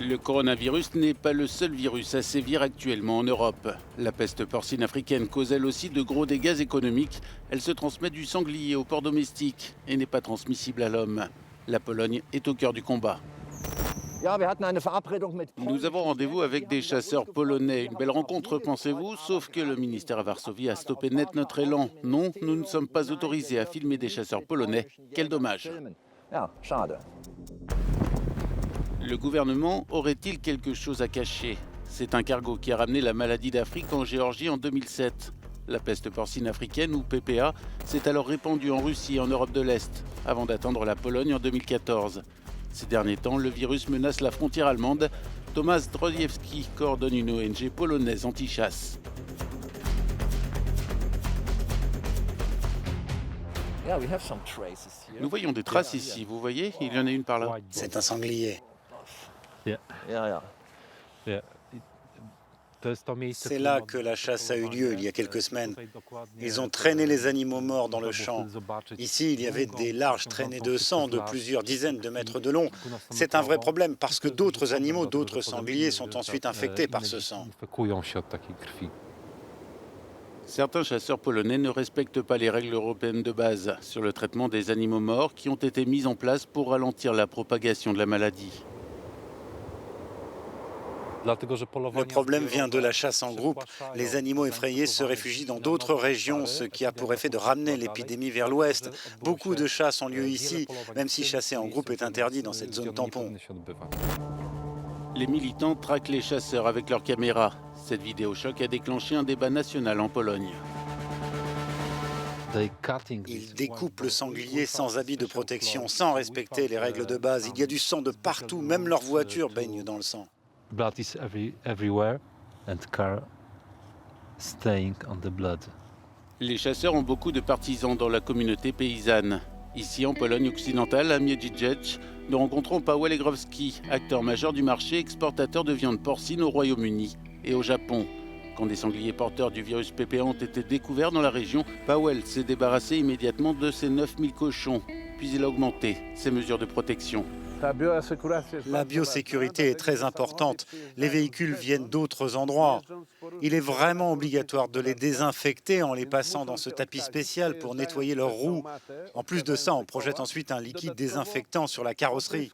Le coronavirus n'est pas le seul virus à sévir actuellement en Europe. La peste porcine africaine cause elle aussi de gros dégâts économiques. Elle se transmet du sanglier au porc domestique et n'est pas transmissible à l'homme. La Pologne est au cœur du combat. Nous avons rendez-vous avec des chasseurs polonais. Une belle rencontre, pensez-vous? Sauf que le ministère à Varsovie a stoppé net notre élan. Non, nous ne sommes pas autorisés à filmer des chasseurs polonais. Quel dommage. Le gouvernement aurait-il quelque chose à cacher? C'est un cargo qui a ramené la maladie d'Afrique en Géorgie en 2007. La peste porcine africaine, ou PPA, s'est alors répandue en Russie et en Europe de l'Est, avant d'atteindre la Pologne en 2014. Ces derniers temps, le virus menace la frontière allemande. Tomasz Zdrojewski coordonne une ONG polonaise anti-chasse. Nous voyons des traces ici, vous voyez? Il y en a une par là. C'est un sanglier. C'est là que la chasse a eu lieu il y a quelques semaines. Ils ont traîné les animaux morts dans le champ. Ici, il y avait des larges traînées de sang de plusieurs dizaines de mètres de long. C'est un vrai problème parce que d'autres animaux, d'autres sangliers sont ensuite infectés par ce sang. Certains chasseurs polonais ne respectent pas les règles européennes de base sur le traitement des animaux morts qui ont été mises en place pour ralentir la propagation de la maladie. Le problème vient de la chasse en groupe. Les animaux effrayés se réfugient dans d'autres régions, ce qui a pour effet de ramener l'épidémie vers l'ouest. Beaucoup de chasses ont lieu ici, même si chasser en groupe est interdit dans cette zone tampon. Les militants traquent les chasseurs avec leurs caméras. Cette vidéo choc a déclenché un débat national en Pologne. Ils découpent le sanglier sans habit de protection, sans respecter les règles de base. Il y a du sang de partout, même leur voiture baigne dans le sang. Blood is everywhere and car staying on the blood. Les chasseurs ont beaucoup de partisans dans la communauté paysanne. Ici, en Pologne occidentale, à Miedźwiedź, nous rencontrons Paweł Egrowski, acteur majeur du marché exportateur de viande porcine au Royaume-Uni et au Japon. Quand des sangliers porteurs du virus PPA ont été découverts dans la région, Paweł s'est débarrassé immédiatement de ses 9000 cochons, puis il a augmenté ses mesures de protection. La biosécurité est très importante. Les véhicules viennent d'autres endroits. Il est vraiment obligatoire de les désinfecter en les passant dans ce tapis spécial pour nettoyer leurs roues. En plus de ça, on projette ensuite un liquide désinfectant sur la carrosserie.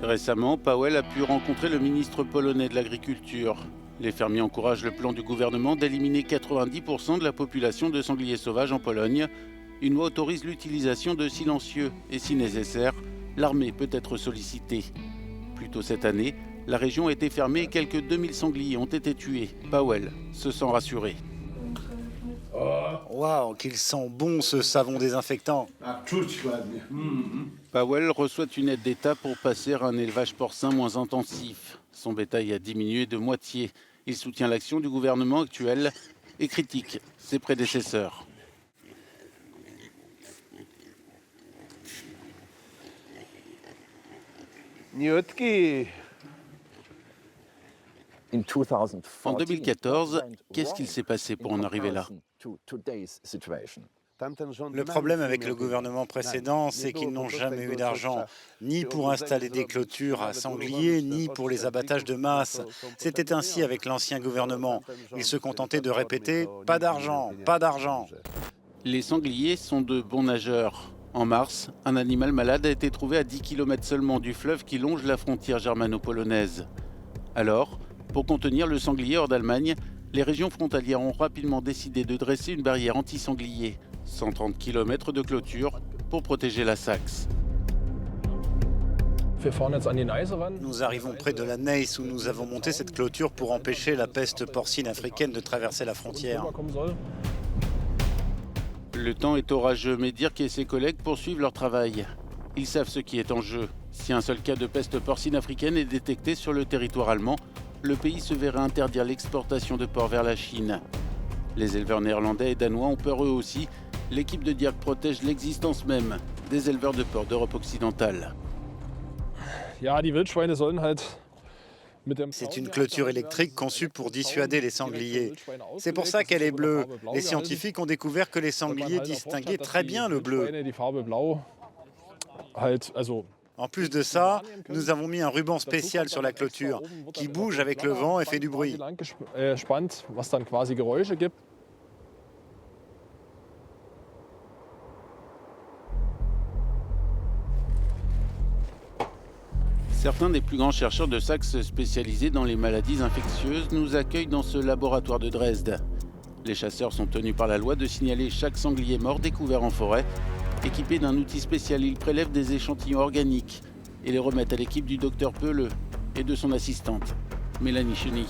Récemment, Paweł a pu rencontrer le ministre polonais de l'Agriculture. Les fermiers encouragent le plan du gouvernement d'éliminer 90% de la population de sangliers sauvages en Pologne. Une loi autorise l'utilisation de silencieux et si nécessaire, l'armée peut être sollicitée. Plus tôt cette année, la région a été fermée et quelques 2000 sangliers ont été tués. Paweł se sent rassuré. Waouh, qu'ils sont bons ce savon désinfectant. Paweł reçoit une aide d'État pour passer à un élevage porcin moins intensif. Son bétail a diminué de moitié. Il soutient l'action du gouvernement actuel et critique ses prédécesseurs. En 2014, qu'est-ce qu'il s'est passé pour en arriver là? Le problème avec le gouvernement précédent, c'est qu'ils n'ont jamais eu d'argent, ni pour installer des clôtures à sangliers, ni pour les abattages de masse. C'était ainsi avec l'ancien gouvernement. Ils se contentaient de répéter « pas d'argent, pas d'argent ». Les sangliers sont de bons nageurs. En mars, un animal malade a été trouvé à 10 km seulement du fleuve qui longe la frontière germano-polonaise. Alors, pour contenir le sanglier hors d'Allemagne, les régions frontalières ont rapidement décidé de dresser une barrière anti-sanglier, 130 km de clôture pour protéger la Saxe. Nous arrivons près de la Neisse où nous avons monté cette clôture pour empêcher la peste porcine africaine de traverser la frontière. Le temps est orageux, mais Dirk et ses collègues poursuivent leur travail. Ils savent ce qui est en jeu. Si un seul cas de peste porcine africaine est détecté sur le territoire allemand, le pays se verrait interdire l'exportation de porc vers la Chine. Les éleveurs néerlandais et danois ont peur eux aussi. L'équipe de Dirk protège l'existence même des éleveurs de porc d'Europe occidentale. C'est une clôture électrique conçue pour dissuader les sangliers. C'est pour ça qu'elle est bleue. Les scientifiques ont découvert que les sangliers distinguaient très bien le bleu. En plus de ça, nous avons mis un ruban spécial sur la clôture qui bouge avec le vent et fait du bruit. Certains des plus grands chercheurs de Saxe spécialisés dans les maladies infectieuses nous accueillent dans ce laboratoire de Dresde. Les chasseurs sont tenus par la loi de signaler chaque sanglier mort découvert en forêt. Équipés d'un outil spécial, ils prélèvent des échantillons organiques et les remettent à l'équipe du docteur Peuleux et de son assistante, Mélanie Cheney.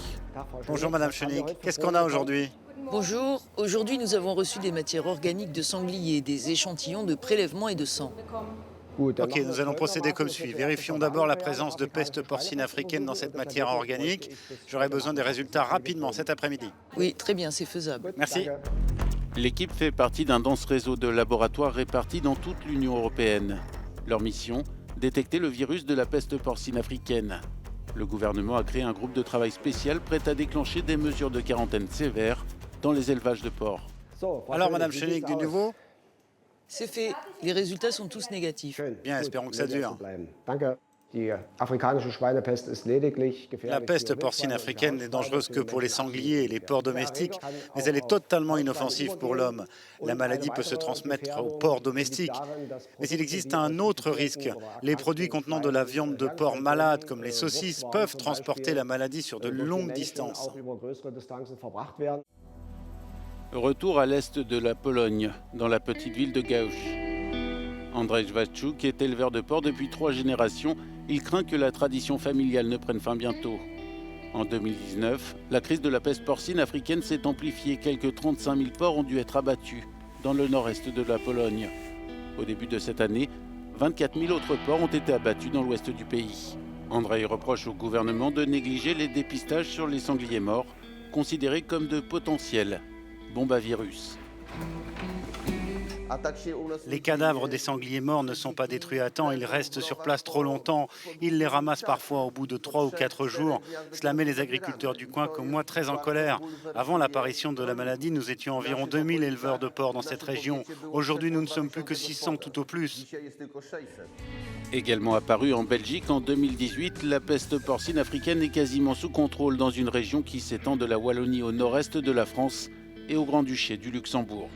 Bonjour Madame Cheney, qu'est-ce qu'on a aujourd'hui? Bonjour, aujourd'hui nous avons reçu des matières organiques de sanglier, des échantillons de prélèvement et de sang. Ok, nous allons procéder comme suit. Vérifions d'abord la présence de peste porcine africaine dans cette matière organique. J'aurai besoin des résultats rapidement cet après-midi. Oui, très bien, c'est faisable. Merci. L'équipe fait partie d'un dense réseau de laboratoires répartis dans toute l'Union européenne. Leur mission, détecter le virus de la peste porcine africaine. Le gouvernement a créé un groupe de travail spécial prêt à déclencher des mesures de quarantaine sévères dans les élevages de porcs. Alors Madame Cheney, du nouveau? C'est fait, les résultats sont tous négatifs. Bien, espérons que ça dure. La peste porcine africaine n'est dangereuse que pour les sangliers et les porcs domestiques, mais elle est totalement inoffensive pour l'homme. La maladie peut se transmettre aux porcs domestiques. Mais il existe un autre risque. Les produits contenant de la viande de porc malade, comme les saucisses, peuvent transporter la maladie sur de longues distances. Retour à l'est de la Pologne, dans la petite ville de Gauch. Andrzej Waszczuk est éleveur de porcs depuis 3 générations. Il craint que la tradition familiale ne prenne fin bientôt. En 2019, la crise de la peste porcine africaine s'est amplifiée. Quelques 35 000 porcs ont dû être abattus dans le nord-est de la Pologne. Au début de cette année, 24 000 autres porcs ont été abattus dans l'ouest du pays. Andrzej reproche au gouvernement de négliger les dépistages sur les sangliers morts, considérés comme de potentiels bombes à virus. Les cadavres des sangliers morts ne sont pas détruits à temps, ils restent sur place trop longtemps. Ils les ramassent parfois au bout de 3 ou 4 jours. Cela met les agriculteurs du coin comme moi très en colère. Avant l'apparition de la maladie, nous étions environ 2000 éleveurs de porcs dans cette région. Aujourd'hui, nous ne sommes plus que 600 tout au plus. Également apparue en Belgique en 2018, la peste porcine africaine est quasiment sous contrôle dans une région qui s'étend de la Wallonie au nord-est de la France et au Grand-Duché du Luxembourg.